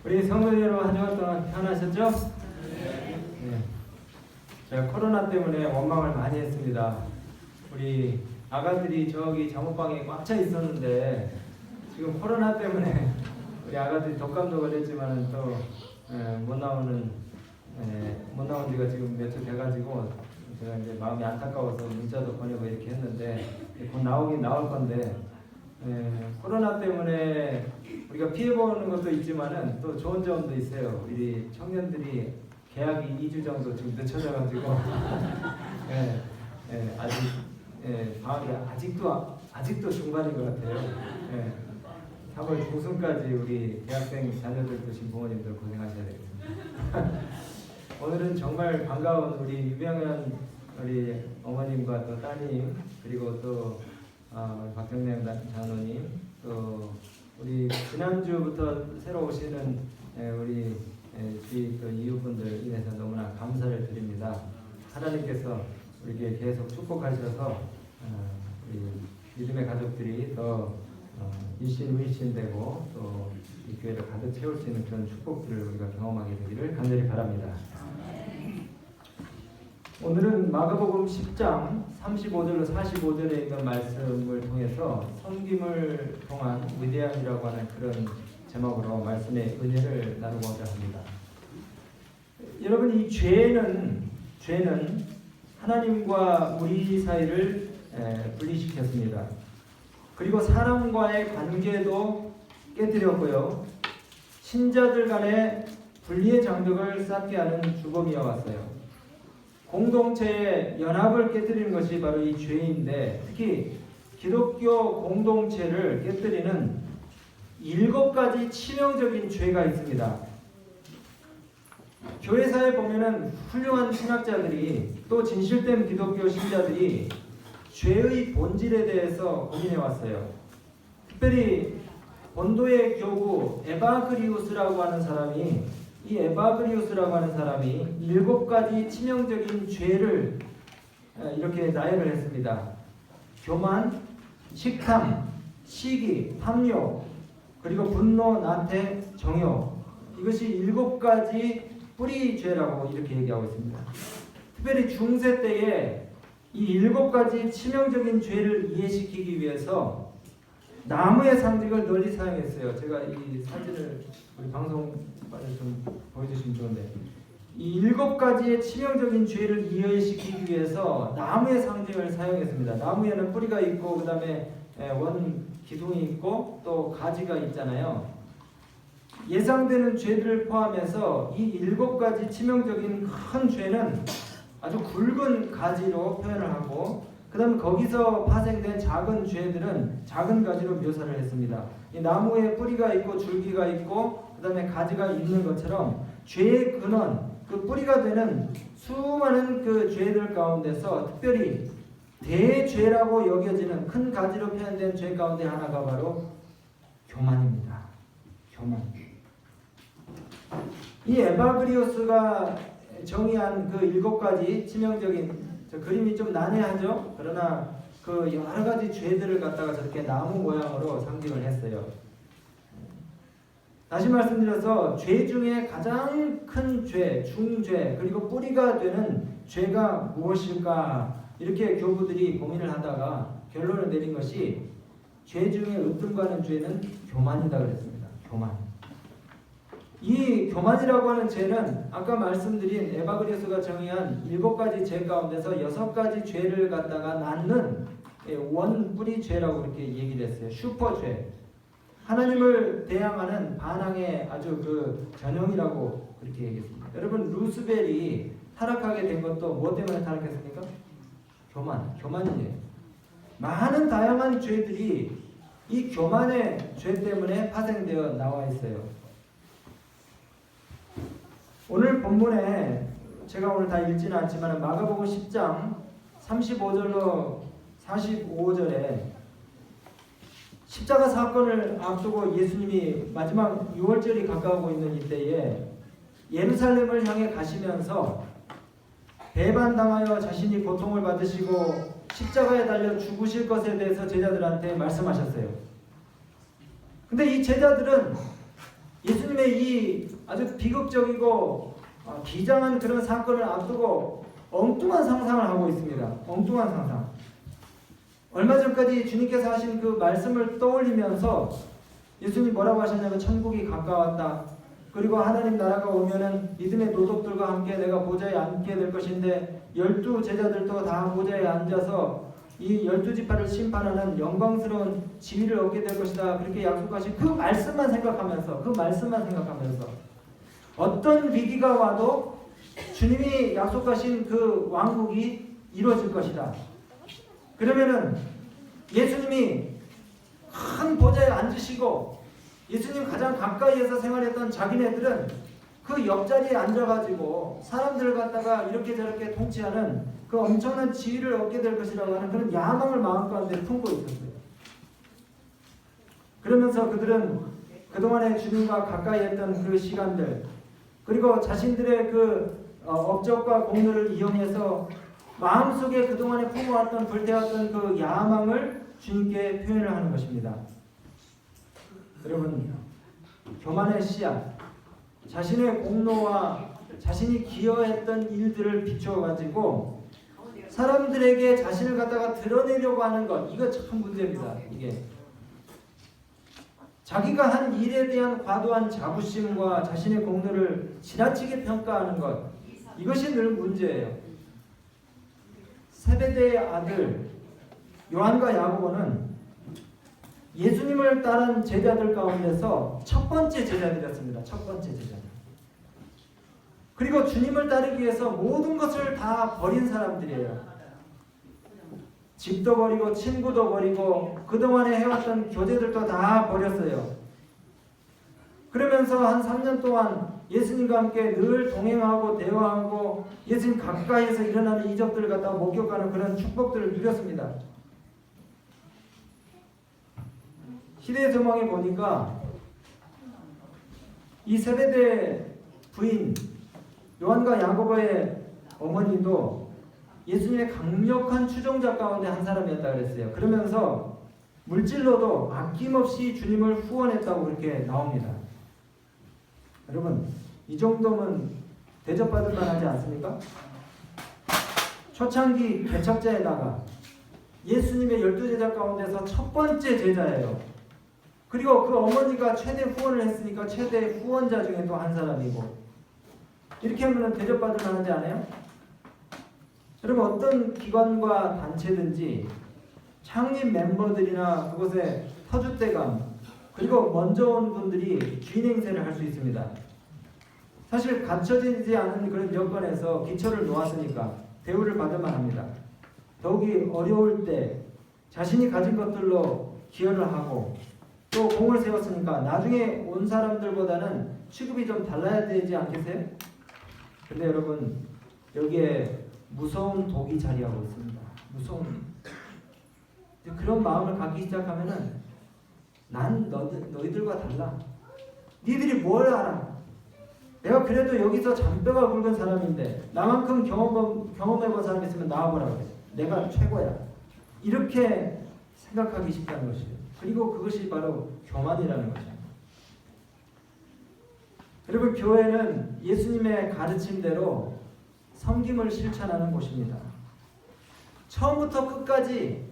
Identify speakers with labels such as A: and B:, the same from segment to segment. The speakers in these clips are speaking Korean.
A: 우리 성도 여러분 한 주간 동안 편하셨죠? 네. 제가 코로나 때문에 원망을 많이 했습니다. 우리 아가들이 저기 작업방에 꽉 차 있었는데 지금 코로나 때문에 우리 아가들이 독감도 걸렸지만 또 못 나온 지가 지금 며칠 돼가지고 제가 이제 마음이 안타까워서 문자도 보내고 이렇게 했는데 곧 나오긴 나올 건데 코로나 때문에 우리가 피해보는 것도 있지만은 또 좋은 점도 있어요. 우리 청년들이 계약이 2주 정도 지금 늦춰져가지고 아직 방학이 아직도 중반인 것 같아요. 3월 중순까지 우리 대학생 자녀들 두신 부모님들 고생하셔야 되겠습니다. 오늘은 정말 반가운 우리 유병현 우리 어머님과 또 따님 그리고 또 박경래 장로님 또 우리 지난주부터 새로 오시는 우리 주위 또 이웃분들 인해서 너무나 감사를 드립니다. 하나님께서 우리에게 계속 축복하셔서 우리 믿음의 가족들이 더 일신되고 또 이 교회를 가득 채울 수 있는 그런 축복들을 우리가 경험하게 되기를 간절히 바랍니다. 오늘은 마가복음 10장 35절로 45절에 있는 말씀을 통해서 섬김을 통한 위대함이라고 하는 그런 제목으로 말씀의 은혜를 나누고자 합니다. 여러분, 이 죄는 하나님과 우리 사이를 분리시켰습니다. 그리고 사람과의 관계도 깨뜨렸고요. 신자들 간의 분리의 장벽을 쌓게 하는 주범이어 왔어요. 공동체의 연합을 깨뜨리는 것이 바로 이 죄인데 특히 기독교 공동체를 깨뜨리는 7가지 치명적인 죄가 있습니다. 교회사에 보면은 훌륭한 신학자들이 또 진실된 기독교 신자들이 죄의 본질에 대해서 고민해 왔어요. 특별히 본도의 교구 에바그리우스라고 하는 사람이 7가지 치명적인 죄를 이렇게 나열을 했습니다. 교만, 식탐, 시기, 탐욕, 그리고 분노, 나태, 정욕. 이것이 7가지 뿌리 죄라고 이렇게 얘기하고 있습니다. 특별히 중세 때에 이 7가지 치명적인 죄를 이해시키기 위해서 나무의 상징을 널리 사용했어요. 제가 이 사진을 우리 방송관에 좀 보여주시면 좋은데 이 7가지의 치명적인 죄를 이해시키기 위해서 나무의 상징을 사용했습니다. 나무에는 뿌리가 있고 그 다음에 원 기둥이 있고 또 가지가 있잖아요. 예상되는 죄들을 포함해서 이 7가지 치명적인 큰 죄는 아주 굵은 가지로 표현을 하고 그 다음에 거기서 파생된 작은 죄들은 작은 가지로 묘사를 했습니다. 이 나무에 뿌리가 있고 줄기가 있고 그 다음에 가지가 있는 것처럼 죄의 근원, 그 뿌리가 되는 수많은 그 죄들 가운데서 특별히 대죄라고 여겨지는 큰 가지로 표현된 죄 가운데 하나가 바로 교만입니다. 교만. 이 에바그리오스가 정의한 그 7가지 치명적인 그림이 좀 난해하죠. 그러나 그 여러 가지 죄들을 갖다가 저렇게 나무 모양으로 상징을 했어요. 다시 말씀드려서 죄 중에 가장 큰 죄, 중죄, 그리고 뿌리가 되는 죄가 무엇일까? 이렇게 교부들이 고민을 하다가 결론을 내린 것이 죄 중에 으뜸가는 죄는 교만이다 그랬습니다. 교만. 이 교만이라고 하는 죄는 아까 말씀드린 에바그리오스가 정의한 7가지 죄 가운데서 6가지 죄를 갖다가 낳는 원뿌리 죄라고 이렇게 얘기를 했어요. 슈퍼죄. 하나님을 대항하는 반항의 아주 그 전형이라고 그렇게 얘기했습니다. 여러분, 루스벨이 타락하게 된 것도 뭐 때문에 타락했습니까? 교만이에요. 많은 다양한 죄들이 이 교만의 죄 때문에 파생되어 나와 있어요. 오늘 본문에 제가 오늘 다 읽지는 않지만 마가복음 10장 35절로 45절에 십자가 사건을 앞두고 예수님이 마지막 6월절이 가까우고 있는 이때에 예루살렘을 향해 가시면서 배반당하여 자신이 고통을 받으시고 십자가에 달려 죽으실 것에 대해서 제자들한테 말씀하셨어요. 근데 이 제자들은 예수님의 이 아주 비극적이고 비장한 그런 사건을 앞두고 엉뚱한 상상을 하고 있습니다. 엉뚱한 상상. 얼마 전까지 주님께서 하신 그 말씀을 떠올리면서 예수님 뭐라고 하셨냐면 천국이 가까웠다. 그리고 하나님 나라가 오면은 믿음의 노독들과 함께 내가 보좌에 앉게 될 것인데 12 제자들도 다 보좌에 앉아서 이 12지파를 심판하는 영광스러운 지위를 얻게 될 것이다. 그렇게 약속하신 그 말씀만 생각하면서 어떤 위기가 와도 주님이 약속하신 그 왕국이 이루어질 것이다. 그러면은 예수님이 큰 보좌에 앉으시고 예수님 가장 가까이에서 생활했던 자기네들은 그 옆자리에 앉아가지고 사람들을 갖다가 이렇게 저렇게 통치하는 그 엄청난 지위를 얻게 될 것이라고 하는 그런 야망을 마음 가운데 품고 있었어요. 그러면서 그들은 그동안에 주님과 가까이 했던 그 시간들, 그리고 자신들의 그 업적과 공로를 이용해서 마음속에 그동안에 품어왔던 불태웠던 그 야망을 주님께 표현을 하는 것입니다. 여러분, 교만의 씨앗, 자신의 공로와 자신이 기여했던 일들을 비추어 가지고 사람들에게 자신을 갖다가 드러내려고 하는 것, 이거 참 문제입니다. 이게 자기가 한 일에 대한 과도한 자부심과 자신의 공로를 지나치게 평가하는 것, 이것이 늘 문제예요. 세베대의 아들 요한과 야고보는 예수님을 따른 제자들 가운데서 첫 번째 제자들이었습니다. 첫 번째 제자들. 그리고 주님을 따르기 위해서 모든 것을 다 버린 사람들이에요. 집도 버리고 친구도 버리고 그동안에 해왔던 교제들도 다 버렸어요. 그러면서 한 3년 동안 예수님과 함께 늘 동행하고 대화하고 예수님 가까이에서 일어나는 이적들을 갖다가 목격하는 그런 축복들을 누렸습니다. 시대의 조망에 보니까 이 세베대 부인 요한과 야고보의 어머니도 예수님의 강력한 추종자 가운데 한 사람이었다 그랬어요. 그러면서 물질로도 아낌없이 주님을 후원했다고 그렇게 나옵니다. 여러분, 이 정도면 대접받을 만하지 않습니까? 초창기 개척자에다가 예수님의 12제자 가운데서 첫 번째 제자예요. 그리고 그 어머니가 최대 후원을 했으니까 최대 후원자 중에 또 한 사람이고, 이렇게 하면 대접받을 만하지 않아요? 여러분, 어떤 기관과 단체든지 창립 멤버들이나 그곳에 터줏대감, 그리고 먼저 온 분들이 주인 행세를 할 수 있습니다. 사실 갖춰지지 않은 그런 여건에서 기초를 놓았으니까 대우를 받을 만합니다. 더욱이 어려울 때 자신이 가진 것들로 기여를 하고 또 공을 세웠으니까 나중에 온 사람들보다는 취급이 좀 달라야 되지 않겠어요? 근데 여러분, 여기에 무서운 독이 자리하고 있습니다. 무서운. 그런 마음을 갖기 시작하면은 난 너희들과 달라. 니들이 뭘 알아? 내가 그래도 여기서 잔뼈가 굵은 사람인데 나만큼 경험해본 사람이 있으면 나와보라 그래. 내가 최고야. 이렇게 생각하기 쉽다는 것이에요. 그리고 그것이 바로 교만이라는 거죠. 여러분, 교회는 예수님의 가르침대로 섬김을 실천하는 곳입니다. 처음부터 끝까지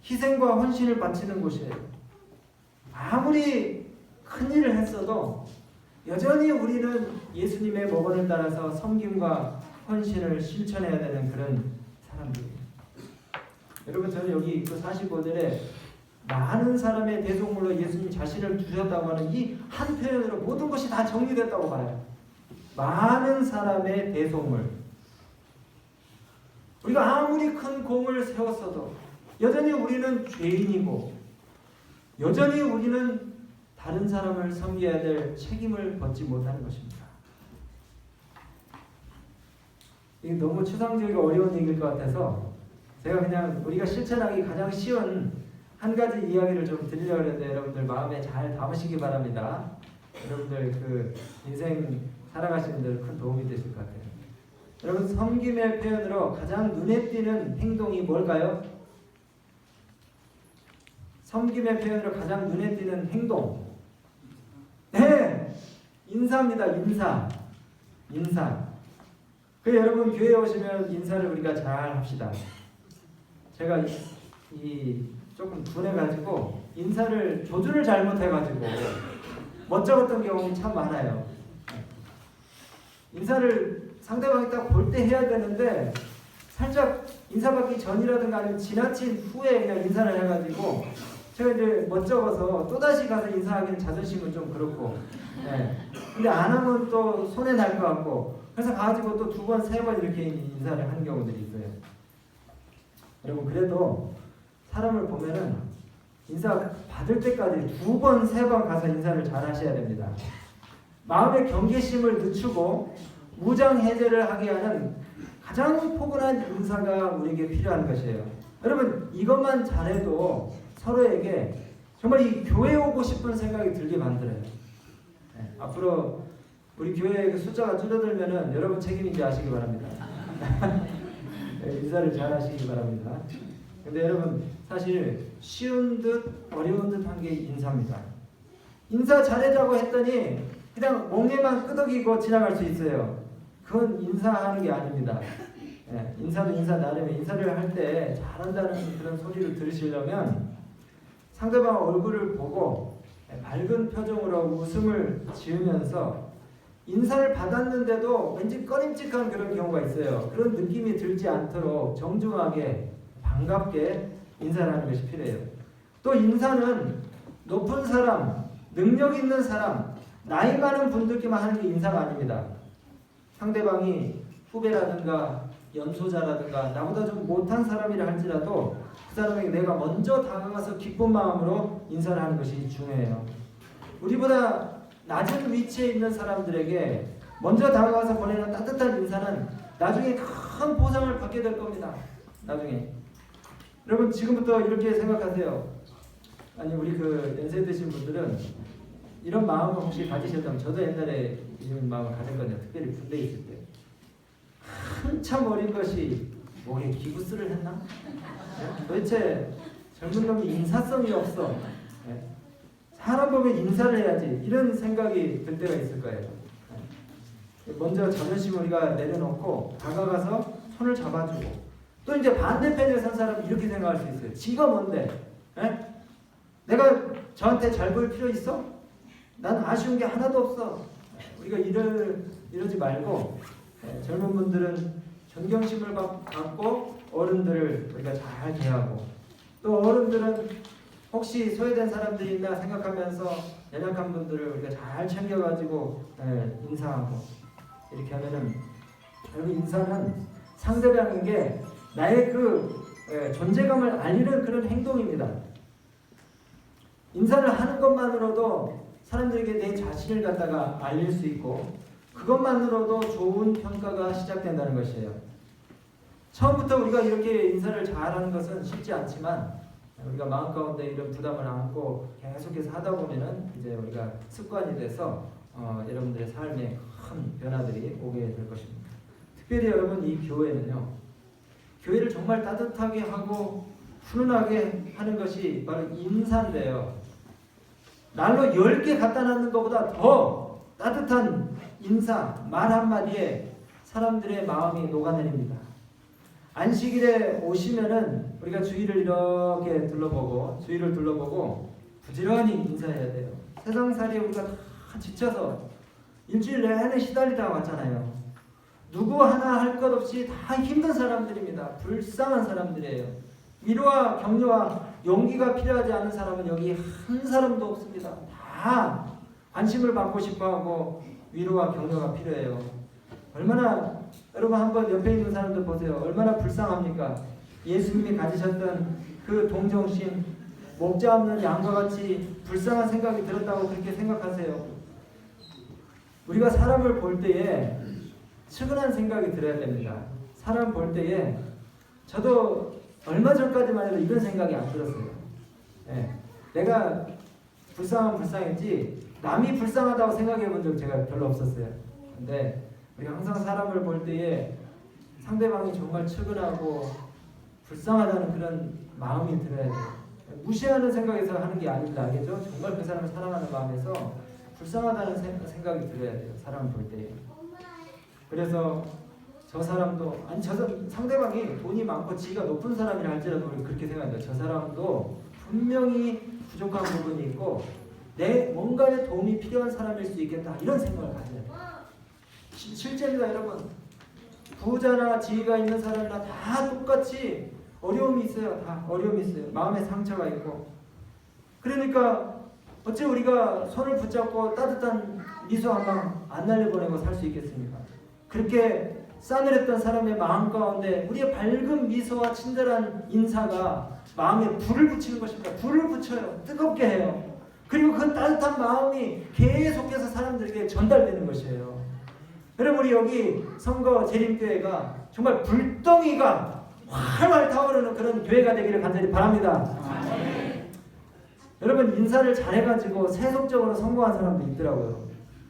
A: 희생과 헌신을 바치는 곳이에요. 아무리 큰 일을 했어도 여전히 우리는 예수님의 모범을 따라서 섬김과 헌신을 실천해야 되는 그런 사람들이에요. 여러분, 저는 여기 그 45절에 많은 사람의 대속물로 예수님 자신을 두셨다고 하는 이 한 표현으로 모든 것이 다 정리됐다고 봐요. 많은 사람의 대속물. 우리가 아무리 큰 공을 세웠어도 여전히 우리는 죄인이고 여전히 우리는 다른 사람을 섬겨야 될 책임을 벗지 못하는 것입니다. 이게 너무 추상적이고 어려운 얘기일 것 같아서 제가 그냥 우리가 실천하기 가장 쉬운 한 가지 이야기를 좀 드리려고 했는데 여러분들 마음에 잘 담으시기 바랍니다. 여러분들 그 인생 살아가시는 데 큰 도움이 되실 것 같아요. 여러분, 섬김의 표현으로 가장 눈에 띄는 행동이 뭘까요? 섬김의 표현으로 가장 눈에 띄는 행동. 네! 인사입니다. 인사. 그 여러분 교회에 오시면 인사를 우리가 잘 합시다. 제가 조금 둔해가지고 인사를 조준을 잘못해가지고 못 적었던 경험이 참 많아요. 인사를 상대방이 딱 볼 때 해야 되는데 살짝 인사받기 전이라든가 아니면 지나친 후에 그냥 인사를 해가지고 제가 이제 못 적어서 또다시 가서 인사하기는 자존심은 좀 그렇고, 근데 안 하면 또 손해 날 것 같고, 그래서 가지고 또 2번, 3번 이렇게 인사를 하는 경우들이 있어요. 여러분 그래도 사람을 보면은 인사 받을 때까지 2번, 3번 가서 인사를 잘 하셔야 됩니다. 마음의 경계심을 늦추고 무장해제를 하게 하는 가장 포근한 인사가 우리에게 필요한 것이에요. 여러분 이것만 잘해도 서로에게 정말 이 교회에 오고 싶은 생각이 들게 만들어요. 앞으로 우리 교회의 숫자가 줄어들면은 여러분 책임인지 아시기 바랍니다. 인사를 잘 하시기 바랍니다. 근데 여러분 사실 쉬운 듯 어려운 듯 한 게 인사입니다. 인사 잘해자고 했더니 그냥 멍에만 끄덕이고 지나갈 수 있어요. 그건 인사하는 게 아닙니다. 인사도 인사 나름의 인사를 할 때 잘한다는 그런 소리를 들으시려면 상대방 얼굴을 보고 밝은 표정으로 웃음을 지으면서 인사를 받았는데도 왠지 꺼림칙한 그런 경우가 있어요. 그런 느낌이 들지 않도록 정중하게 반갑게 인사를 하는 것이 필요해요. 또 인사는 높은 사람, 능력 있는 사람, 나이 많은 분들께만 하는 게 인사가 아닙니다. 상대방이 후배라든가 연소자라든가 나보다 좀 못한 사람이라 할지라도 그 사람에게 내가 먼저 다가가서 기쁜 마음으로 인사를 하는 것이 중요해요. 우리보다 낮은 위치에 있는 사람들에게 먼저 다가가서 보내는 따뜻한 인사는 나중에 큰 보상을 받게 될 겁니다. 나중에. 여러분 지금부터 이렇게 생각하세요. 아니 우리 그 연세 드신 분들은 이런 마음을 혹시 가지셨다면, 저도 옛날에 이런 마음을 가졌거든요. 특별히 군대에 있을 때. 한참 어린 것이 뭐에 기부스를 했나? 도대체 젊은 놈이 인사성이 없어. 사람 보면 인사를 해야지. 이런 생각이 들 때가 있을 거예요. 먼저 자존심을 우리가 내려놓고 다가가서 손을 잡아주고, 또 이제 반대편에 선 사람은 이렇게 생각할 수 있어요. 지가 뭔데? 내가 저한테 잘 보일 필요 있어? 난 아쉬운 게 하나도 없어. 우리가 이러지 말고 젊은 분들은 존경심을 갖고 어른들을 우리가 잘 대하고, 또 어른들은 혹시 소외된 사람들이 있나 생각하면서 연약한 분들을 우리가 잘 챙겨가지고 인사하고, 이렇게 하면은 여러분 인사는 상대방에게 나의 그 존재감을 알리는 그런 행동입니다. 인사를 하는 것만으로도 사람들에게 내 자신을 갖다가 알릴 수 있고, 그것만으로도 좋은 평가가 시작된다는 것이에요. 처음부터 우리가 이렇게 인사를 잘하는 것은 쉽지 않지만 우리가 마음 가운데 이런 부담을 안고 계속해서 하다 보면은 이제 우리가 습관이 돼서 여러분들의 삶에 큰 변화들이 오게 될 것입니다. 특별히 여러분 이 교회는요, 교회를 정말 따뜻하게 하고 훈훈하게 하는 것이 바로 인사인데요. 날로 10개 갖다 놨는 것보다 더 따뜻한 인사, 말 한마디에 사람들의 마음이 녹아내립니다. 안식일에 오시면은 우리가 주위를 이렇게 주위를 둘러보고 부지런히 인사해야 돼요. 세상살이에 우리가 다 지쳐서 일주일 내내 시달리다가 왔잖아요. 누구 하나 할 것 없이 다 힘든 사람들입니다. 불쌍한 사람들이에요. 위로와 격려와 용기가 필요하지 않은 사람은 여기 한 사람도 없습니다. 다 관심을 받고 싶어하고 위로와 격려가 필요해요. 얼마나, 여러분 한번 옆에 있는 사람들 보세요. 얼마나 불쌍합니까? 예수님이 가지셨던 그 동정심, 목자 없는 양과 같이 불쌍한 생각이 들었다고 그렇게 생각하세요. 우리가 사람을 볼 때에 측은한 생각이 들어야 됩니다. 사람 볼 때에, 저도 얼마 전까지만 해도 이런 생각이 안 들었어요. 내가 불쌍했지 남이 불쌍하다고 생각해 본 적 제가 별로 없었어요. 근데 우리가 항상 사람을 볼 때에 상대방이 정말 측은하고 불쌍하다는 그런 마음이 들어야 돼요. 무시하는 생각에서 하는 게 아닙니다. 알겠죠? 정말 그 사람을 사랑하는 마음에서 불쌍하다는 생각이 들어야 돼요. 사람 볼 때. 그래서 저 사람도 아니 상대방이 돈이 많고 지위가 높은 사람이라 할지라도 우리 그렇게 생각해요. 저 사람도 분명히 부족한 부분이 있고 뭔가의 도움이 필요한 사람일 수 있겠다 이런 생각을 가져야 돼요. 실제입니다, 여러분. 부자나 지위가 있는 사람이나 다 똑같이 어려움이 있어요. 다 어려움이 있어요. 마음에 상처가 있고. 그러니까 어째 우리가 손을 붙잡고 따뜻한 미소 한 방 안 날려보내고 살 수 있겠습니까? 그렇게 싸늘했던 사람의 마음 가운데 우리의 밝은 미소와 친절한 인사가 마음에 불을 붙이는 것입니다. 불을 붙여요. 뜨겁게 해요. 그리고 그 따뜻한 마음이 계속해서 사람들에게 전달되는 것이에요. 여러분, 우리 여기 성거 재림교회가 정말 불덩이가 활활 타오르는 그런 교회가 되기를 간절히 바랍니다. 여러분, 인사를 잘해가지고 세속적으로 성공한 사람도 있더라고요.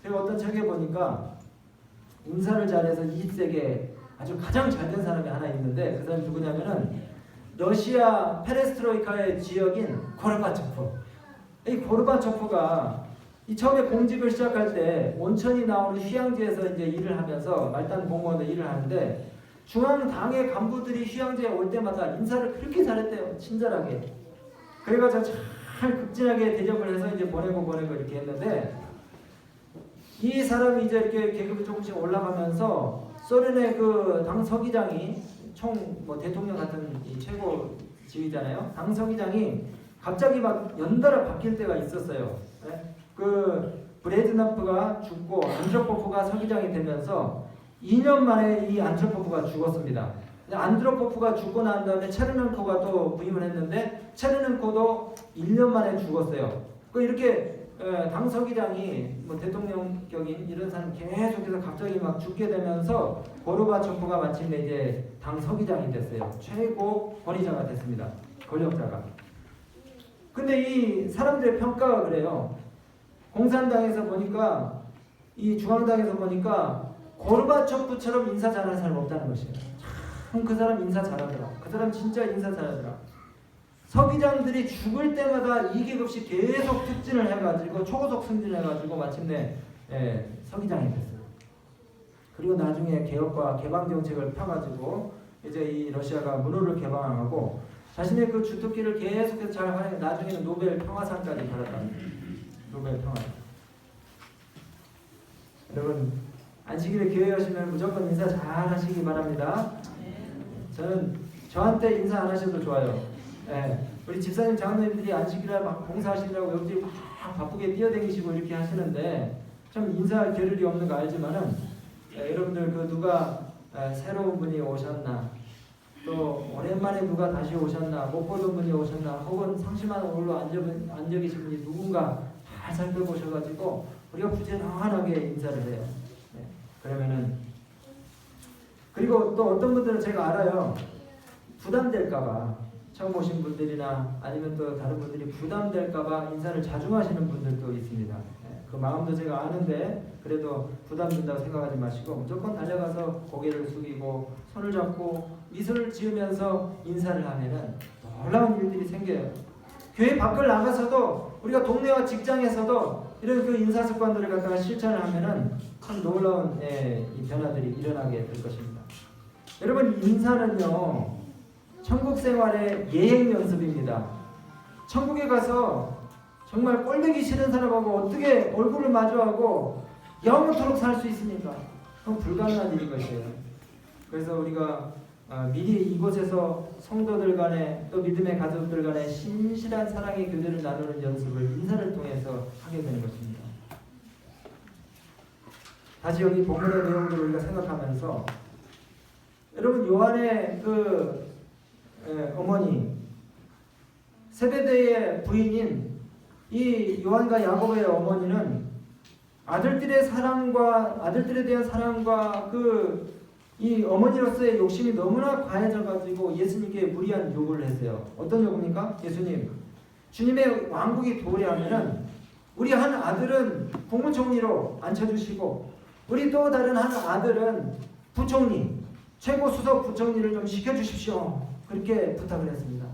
A: 제가 어떤 책에 보니까 인사를 잘해서 20세기에 아주 가장 잘된 사람이 하나 있는데 그 사람이 누구냐면은 러시아 페레스트로이카의 지역인 고르바초프. 이 고르바초프가 처음에 공직을 시작할 때 온천이 나오는 휴양지에서 이제 일을 하면서 말단 공무원으로 일을 하는데 중앙당의 간부들이 휴양지에 올 때마다 인사를 그렇게 잘했대요. 친절하게. 그래가지고 잘 극진하게 대접을 해서 이제 보내고 이렇게 했는데 이 사람이 이제 이렇게 계급이 조금씩 올라가면서 소련의 그 당 서기장이 대통령 같은 이 최고 지위잖아요. 당 서기장이 갑자기 막 연달아 바뀔 때가 있었어요. 네? 그 브레즈네프가 죽고 안드로포프가 서기장이 되면서 2년 만에 이 안드로포프가 죽었습니다. 안드로포프가 죽고 난 다음에 체르넨코가 또 부임을 했는데 체르넨코도 1년 만에 죽었어요. 이렇게 당 서기장이 대통령격인 이런 사람 계속해서 갑자기 막 죽게 되면서 고르바초프가 마침내 이제 당 서기장이 됐어요. 최고 권위자가 됐습니다. 권력자가. 근데 이 사람들의 평가가 그래요. 공산당에서 보니까 이 중앙당에서 보니까 고르바초프처럼 인사 잘하는 사람 없다는 것이에요. 참 그 사람 인사 잘하더라. 그 사람 진짜 인사 잘하더라. 서기장들이 죽을 때마다 2계급씩 계속 특진을 해가지고 초고속 승진을 해가지고 마침내 서기장이 됐어요. 그리고 나중에 개혁과 개방 정책을 펴가지고 이제 이 러시아가 문호를 개방하고 자신의 그 주특기를 계속해서 잘 활용해 나중에는 노벨 평화상까지 받았답니다. 노벨 평화상. 여러분, 안식일에 교회 오시면 무조건 인사 잘 하시기 바랍니다. 저한테 인사 안 하셔도 좋아요. 우리 집사님 장로님들이 안식일에 막 봉사하시느라고 여기 막 바쁘게 뛰어다니시고 이렇게 하시는데 참 인사할 겨를이 없는 거 알지만은 여러분들 그 누가 새로운 분이 오셨나 또 오랜만에 누가 다시 오셨나 못 보던 분이 오셨나 혹은 상심한 얼굴로 앉아 계신 분이 누군가 잘 살펴보셔가지고 우리가 부지런하게 인사를 해요. 그러면은 그리고 또 어떤 분들은 제가 알아요. 부담될까봐 처음 오신 분들이나 아니면 또 다른 분들이 부담될까봐 인사를 자중하시는 분들도 있습니다. 그 마음도 제가 아는데 그래도 부담 준다고 생각하지 마시고 무조건 달려가서 고개를 숙이고 손을 잡고 미소를 지으면서 인사를 하면은 놀라운 일들이 생겨요. 교회 밖을 나가서도 우리가 동네와 직장에서도 이런 그 인사 습관들을 갖다가 실천을 하면은 참 놀라운 이 변화들이 일어나게 될 것입니다. 여러분, 인사는요 천국 생활의 예행 연습입니다. 천국에 가서 정말 꼴보기 싫은 사람하고 어떻게 얼굴을 마주하고 영원토록 살 수 있습니까? 그건 불가능한 일인 것이에요. 그래서 우리가 미리 이곳에서 성도들 간에 또 믿음의 가족들 간에 신실한 사랑의 교제를 나누는 연습을 인사를 통해서 하게 되는 것입니다. 다시 여기 본문의 내용들을 우리가 생각하면서 여러분, 요한의 그 어머니 세베대의 부인인 이 요한과 야고보의 어머니는 아들들에 대한 사랑과 이 어머니로서의 욕심이 너무나 과해져가지고 예수님께 무리한 요구를 했어요. 어떤 요구입니까? 예수님, 주님의 왕국이 도래하면은 우리 한 아들은 국무총리로 앉혀주시고 우리 또 다른 한 아들은 부총리, 최고 수석 부총리를 좀 시켜주십시오. 그렇게 부탁을 했습니다.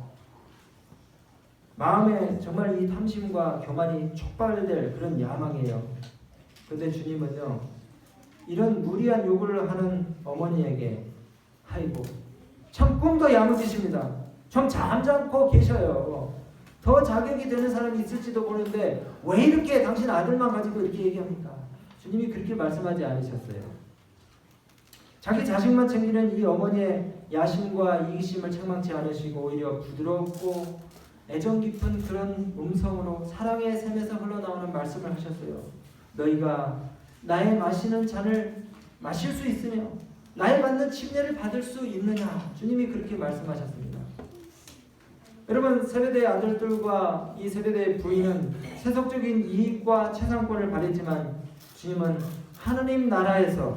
A: 마음에 정말 이 탐심과 교만이 촉발될 그런 야망이에요. 그런데 주님은요, 이런 무리한 요구를 하는 어머니에게 아이고 참 꿈도 야무지십니다. 좀 잠잠고 계셔요. 더 자격이 되는 사람이 있을지도 모르는데 왜 이렇게 당신 아들만 가지고 이렇게 얘기합니까? 주님이 그렇게 말씀하지 않으셨어요. 자기 자식만 챙기는 이 어머니의 야심과 이기심을 책망치 않으시고 오히려 부드럽고 애정 깊은 그런 음성으로 사랑의 샘에서 흘러나오는 말씀을 하셨어요. 너희가 나의 마시는 잔을 마실 수 있으며 나의 받는 침례를 받을 수 있느냐? 주님이 그렇게 말씀하셨습니다. 여러분, 세베대의 아들들과 이 세베대의 부인은 세속적인 이익과 채상권을 바랬지만 주님은 하나님 나라에서의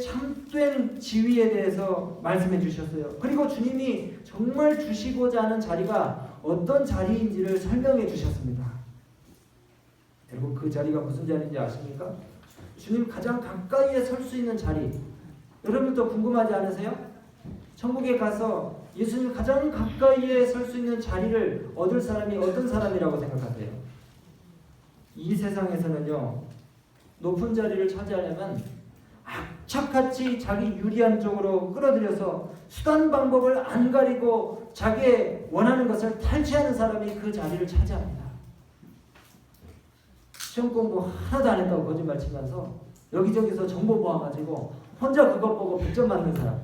A: 참된 지위에 대해서 말씀해 주셨어요. 그리고 주님이 정말 주시고자 하는 자리가 어떤 자리인지를 설명해 주셨습니다. 여러분, 그 자리가 무슨 자리인지 아십니까? 주님 가장 가까이에 설 수 있는 자리. 여러분도 궁금하지 않으세요? 천국에 가서 예수님 가장 가까이에 설 수 있는 자리를 얻을 사람이 어떤 사람이라고 생각하세요? 이 세상에서는요, 높은 자리를 차지하려면 악착같이 자기 유리한 쪽으로 끌어들여서 수단 방법을 안 가리고 자기의 원하는 것을 탈취하는 사람이 그 자리를 차지합니다. 시험 공부 하나도 안 했다고 거짓말 치면서 여기저기서 정보 모아가지고 혼자 그것 보고 100점 맞는 사람.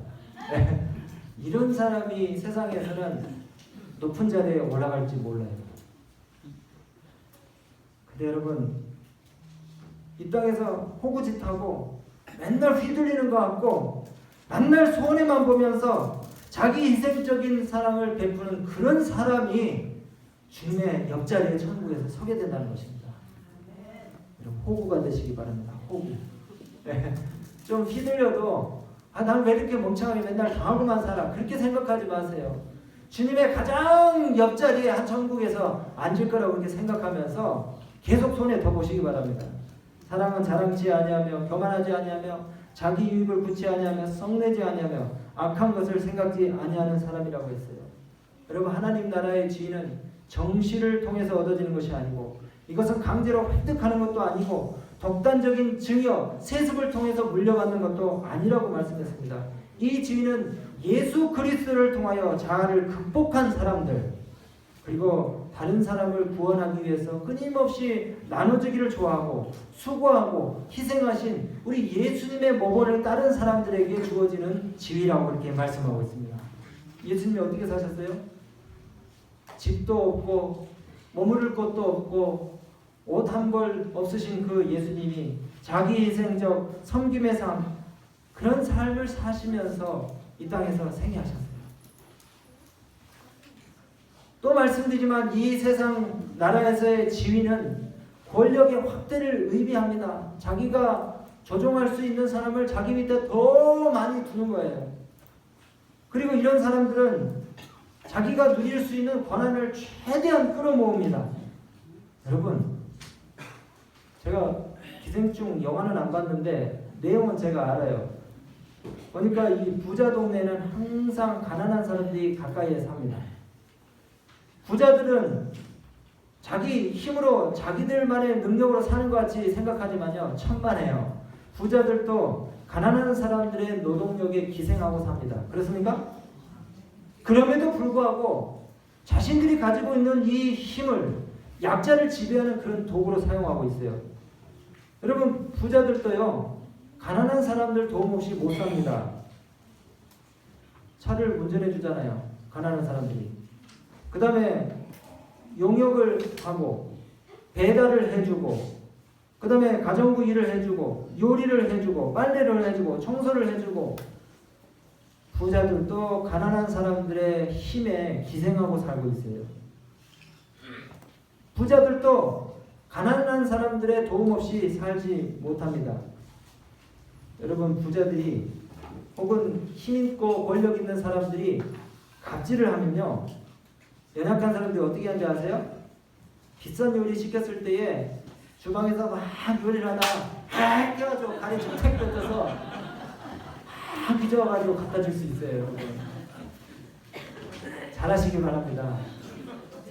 A: 네. 이런 사람이 세상에서는 높은 자리에 올라갈지 몰라요. 근데 여러분, 이 땅에서 호구짓하고 맨날 휘둘리는 것 같고 맨날 손해만 보면서 자기 희생적인 사랑을 베푸는 그런 사람이 주님의 옆자리에 천국에서 서게 된다는 것입니다. 여러분, 호구가 되시기 바랍니다. 호구. 네. 좀 휘둘려도 난 왜 이렇게 멍청하게 맨날 당하고만 살아, 그렇게 생각하지 마세요. 주님의 가장 옆자리에 한 천국에서 앉을 거라고 그렇게 생각하면서 계속 손에 더 보시기 바랍니다. 사랑은 자랑치 아니하며 교만하지 아니하며 자기 유익을 구치 아니하며 성내지 아니하며 악한 것을 생각지 아니하는 사람이라고 했어요. 여러분, 하나님 나라의 지위는 정시를 통해서 얻어지는 것이 아니고 이것은 강제로 획득하는 것도 아니고 독단적인 증여, 세습을 통해서 물려받는 것도 아니라고 말씀했습니다. 이 지위는 예수 그리스도를 통하여 자아를 극복한 사람들, 그리고 다른 사람을 구원하기 위해서 끊임없이 나눠주기를 좋아하고 수고하고 희생하신 우리 예수님의 모범을 따른 사람들에게 주어지는 지위라고 그렇게 말씀하고 있습니다. 예수님이 어떻게 사셨어요? 집도 없고 머무를 곳도 없고 옷 한 벌 없으신 그 예수님이 자기 희생적 섬김의 삶, 그런 삶을 사시면서 이 땅에서 생애하셨어요. 또 말씀드리지만 이 세상 나라에서의 지위는 권력의 확대를 의미합니다. 자기가 조종할 수 있는 사람을 자기 밑에 더 많이 두는 거예요. 그리고 이런 사람들은 자기가 누릴 수 있는 권한을 최대한 끌어모읍니다. 여러분, 제가 기생충 영화는 안 봤는데 내용은 제가 알아요. 보니까 이 부자 동네는 항상 가난한 사람들이 가까이에 삽니다. 부자들은 자기 힘으로 자기들만의 능력으로 사는 것 같이 생각하지만요, 천만에요. 부자들도 가난한 사람들의 노동력에 기생하고 삽니다. 그렇습니까? 그럼에도 불구하고 자신들이 가지고 있는 이 힘을 약자를 지배하는 그런 도구로 사용하고 있어요. 여러분, 부자들도요, 가난한 사람들 도움 없이 못 삽니다. 차를 운전해 주잖아요, 가난한 사람들이. 그 다음에 용역을 하고 배달을 해주고, 그 다음에 가정부 일을 해주고 요리를 해주고 빨래를 해주고 청소를 해주고, 부자들도 가난한 사람들의 힘에 기생하고 살고 있어요. 부자들도 가난한 사람들의 도움 없이 살지 못합니다. 여러분, 부자들이 혹은 힘있고 권력 있는 사람들이 갑질을 하면요, 연약한 사람들이 어떻게 하는지 아세요? 비싼 요리 시켰을 때에 주방에서 막 요리를 하다가 막 껴가지고 가리 쫙 뜯어서 막 빚어가지고 갖다 줄 수 있어요. 여러분, 잘하시기 바랍니다.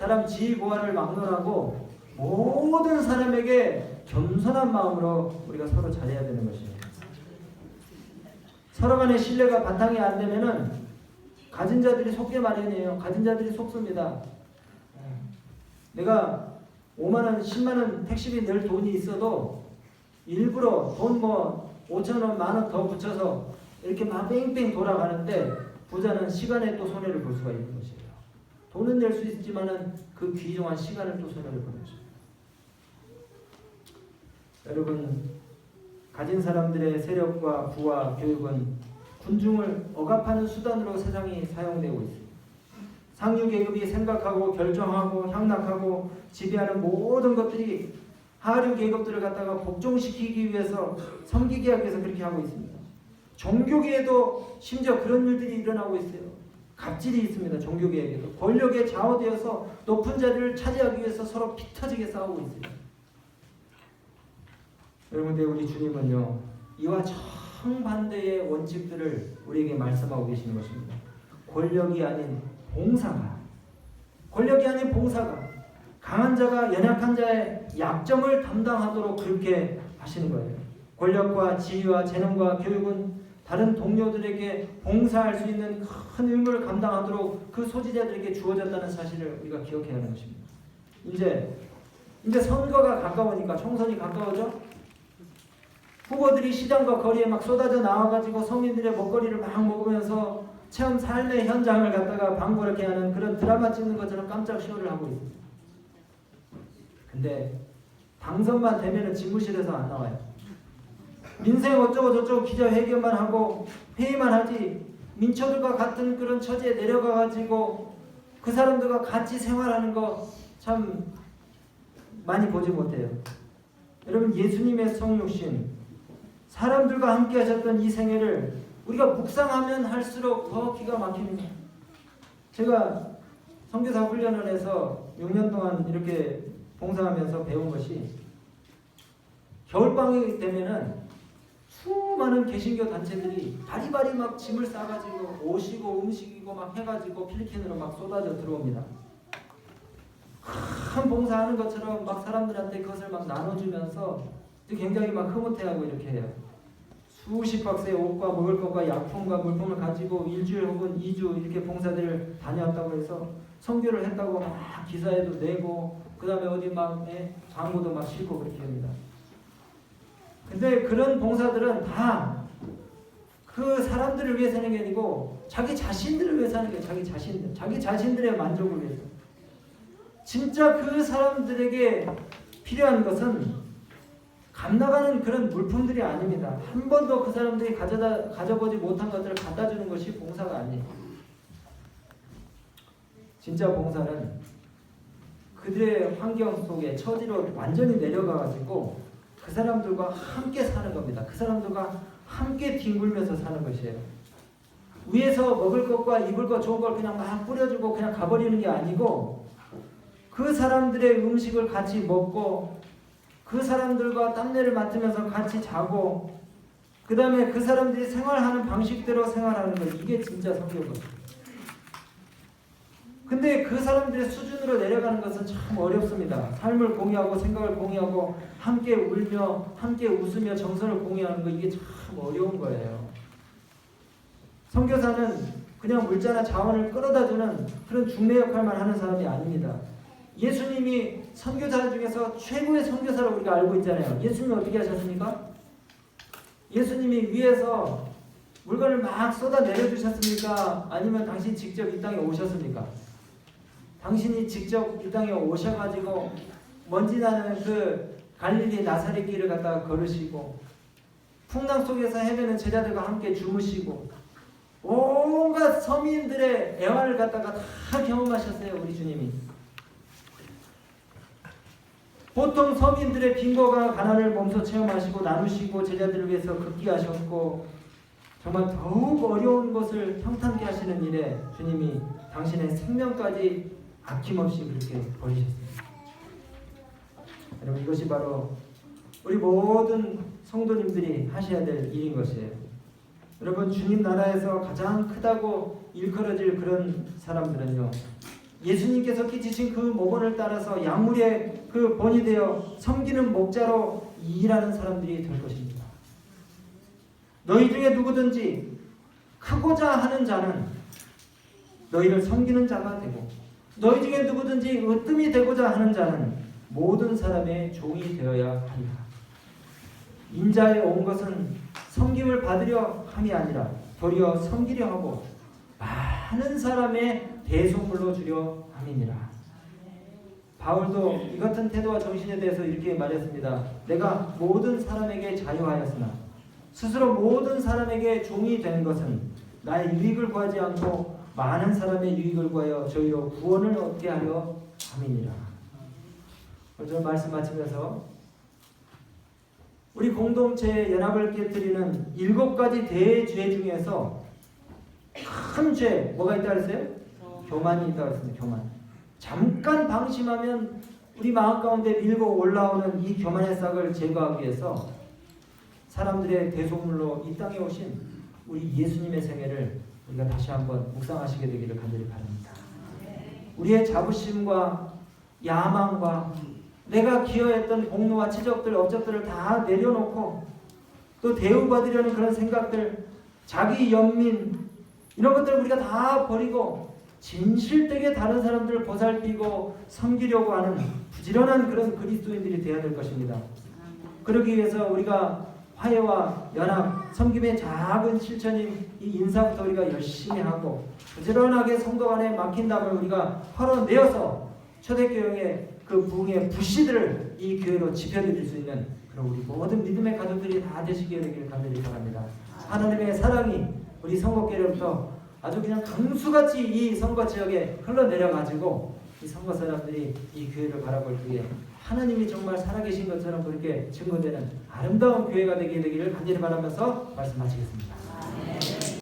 A: 사람 지위 고하를 막론하고 모든 사람에게 겸손한 마음으로 우리가 서로 잘해야 되는 것입니다. 서로 간의 신뢰가 바탕이 안 되면은 가진 자들이 속게 마련이에요. 가진 자들이 속습니다. 내가 5만원, 10만원 택시비 낼 돈이 있어도 일부러 돈 5천원, 만원 더 붙여서 이렇게 막 뺑뺑 돌아가는데 부자는 시간에 또 손해를 볼 수가 있는 것이에요. 돈은 낼 수 있지만은 그 귀중한 시간을 또 손해를 보는 것입니다. 여러분, 가진 사람들의 세력과 부와 교육은 군중을 억압하는 수단으로 세상이 사용되고 있습니다. 상류 계급이 생각하고 결정하고 향락하고 지배하는 모든 것들이 하류 계급들을 갖다가 복종시키기 위해서, 섬기기 위해서 그렇게 하고 있습니다. 종교계에도 심지어 그런 일들이 일어나고 있어요. 갑질이 있습니다. 종교계에도 권력에 좌우되어서 높은 자리를 차지하기 위해서 서로 피터지게 싸우고 있어요. 여러분들, 우리 주님은요, 이와 정반대의 원칙들을 우리에게 말씀하고 계시는 것입니다. 권력이 아닌 봉사가, 강한 자가 연약한 자의 약점을 담당하도록 그렇게 하시는 거예요. 권력과 지위와 재능과 교육은 다른 동료들에게 봉사할 수 있는 큰 의무를 감당하도록 그 소지자들에게 주어졌다는 사실을 우리가 기억해야 하는 것입니다. 이제 선거가 가까우니까, 총선이 가까워져 후보들이 시장과 거리에 막 쏟아져 나와가지고 서민들의 먹거리를 막 먹으면서 처음 삶의 현장을 갖다가 방불케 하는 그런 드라마 찍는 것처럼 깜짝 쇼를 하고 있습니다. 근데 당선만 되면은 집무실에서 안 나와요. 민생 어쩌고 저쩌고 기자회견만 하고 회의만 하지, 민초들과 같은 그런 처지에 내려가가지고 그 사람들과 같이 생활하는 거 참 많이 보지 못해요. 여러분, 예수님의 성육신, 사람들과 함께 하셨던 이 생애를 우리가 묵상하면 할수록 더 기가 막힙니다. 제가 선교사 훈련을 해서 6년 동안 이렇게 봉사하면서 배운 것이, 겨울방학이 되면은 수많은 개신교 단체들이 바리바리 막 짐을 싸가지고 옷이고 음식이고 막 해가지고 필리핀으로 막 쏟아져 들어옵니다. 큰 봉사하는 것처럼 막 사람들한테 그것을 막 나눠주면서 굉장히 막 흐뭇해하고 이렇게 해요. 수십 박스의 옷과 먹을 것과 약품과 물품을 가지고 일주일 혹은 2주 이렇게 봉사들을 다녀왔다고 해서 선교를 했다고 막 기사에도 내고, 그 다음에 어디 막 광고도 막 싣고 그렇게 합니다. 근데 그런 봉사들은 다 그 사람들을 위해서 하는 게 아니고 자기 자신들을 위해서 하는 거예요. 자기 자신들의 만족을 위해서. 진짜 그 사람들에게 필요한 것은 감나가는 그런 물품들이 아닙니다. 한 번도 그 사람들이 가져보지 못한 것들을 갖다 주는 것이 봉사가 아니에요. 진짜 봉사는 그들의 환경 속에 처지로 완전히 내려가가지고 그 사람들과 함께 사는 겁니다. 그 사람들과 함께 뒹굴면서 사는 것이에요. 위에서 먹을 것과 입을 것 좋은 걸 그냥 막 뿌려주고 그냥 가버리는 게 아니고, 그 사람들의 음식을 같이 먹고 그 사람들과 땀내를 맡으면서 같이 자고, 그 다음에 그 사람들이 생활하는 방식대로 생활하는 것, 이게 진짜 성교거든요. 근데 그 사람들의 수준으로 내려가는 것은 참 어렵습니다. 삶을 공유하고 생각을 공유하고 함께 울며 함께 웃으며 정서를 공유하는 거, 이게 참 어려운 거예요. 선교사는 그냥 물자나 자원을 끌어다주는 그런 중매 역할만 하는 사람이 아닙니다. 예수님이 선교사 중에서 최고의 선교사라고 우리가 알고 있잖아요. 예수님이 어떻게 하셨습니까? 예수님이 위에서 물건을 막 쏟아 내려주셨습니까? 아니면 당신 직접 이 땅에 오셨습니까? 당신이 직접 이 땅에 오셔가지고 먼지 나는 그 갈릴리 나사렛 길을 갖다가 걸으시고, 풍랑 속에서 헤매는 제자들과 함께 주무시고, 온갖 서민들의 애환을 갖다가 다 경험하셨어요. 우리 주님이. 보통 서민들의 빈곤과 가난을 몸소 체험하시고 나누시고 제자들을 위해서 극기하셨고, 정말 더욱 어려운 것을 평탄케 하시는 일에 주님이 당신의 생명까지 아낌없이 그렇게 버리셨습니다. 여러분, 이것이 바로 우리 모든 성도님들이 하셔야 될 일인 것이에요. 여러분, 주님 나라에서 가장 크다고 일컬어질 그런 사람들은요, 예수님께서 끼치신 그 모본을 따라서 양물의 그 본이 되어 섬기는 목자로 일하는 사람들이 될 것입니다. 너희 중에 누구든지 크고자 하는 자는 너희를 섬기는 자가 되고, 너희 중에 누구든지 으뜸이 되고자 하는 자는 모든 사람의 종이 되어야 하리라. 인자에 온 것은 섬김을 받으려 함이 아니라 도리어 섬기려 하고 많은 사람의 대속물로 주려 함이니라. 바울도 이 같은 태도와 정신에 대해서 이렇게 말했습니다. 내가 모든 사람에게 자유하였으나 스스로 모든 사람에게 종이 된 것은 나의 유익을 구하지 않고 많은 사람의 유익을 구하여 저희로 구원을 얻게 하려 함이니라. 오늘 말씀 마치면서 우리 공동체의 연합을 깨뜨리는 7가지 대죄 중에서 큰 죄 뭐가 있다 그랬어요? 교만이 있다고 했습니다. 교만. 잠깐 방심하면 우리 마음 가운데 밀고 올라오는 이 교만의 싹을 제거하기 위해서 사람들의 대속물로 이 땅에 오신 우리 예수님의 생애를 우리가 다시 한번 묵상하시게 되기를 간절히 바랍니다. 우리의 자부심과 야망과 내가 기여했던 공로와 치적들, 업적들을 다 내려놓고 또 대우받으려는 그런 생각들, 자기 연민 이런 것들을 우리가 다 버리고 진실되게 다른 사람들을 보살피고 섬기려고 하는 부지런한 그런 그리스도인들이 되어야 될 것입니다. 그러기 위해서 우리가 화해와 연합, 섬김의 작은 실천인 이 인사부터 우리가 열심히 하고 부지런하게 성도 간에 막힌 담을 우리가 털어내어서 초대교회의 그 부흥의 불씨들을 이 교회로 지펴드릴 수 있는 그런 우리 모든 믿음의 가족들이 다 되시게 되기를 간절히 바랍니다. 하나님의 사랑이 우리 선거교회로부터 아주 그냥 강수같이 이 선거 지역에 흘러내려가지고 이 선거 사람들이 이 교회를 바라볼 때에 하나님이 정말 살아계신 것처럼 그렇게 증거되는 아름다운 교회가 되기를 간절히 바라면서 말씀 마치겠습니다.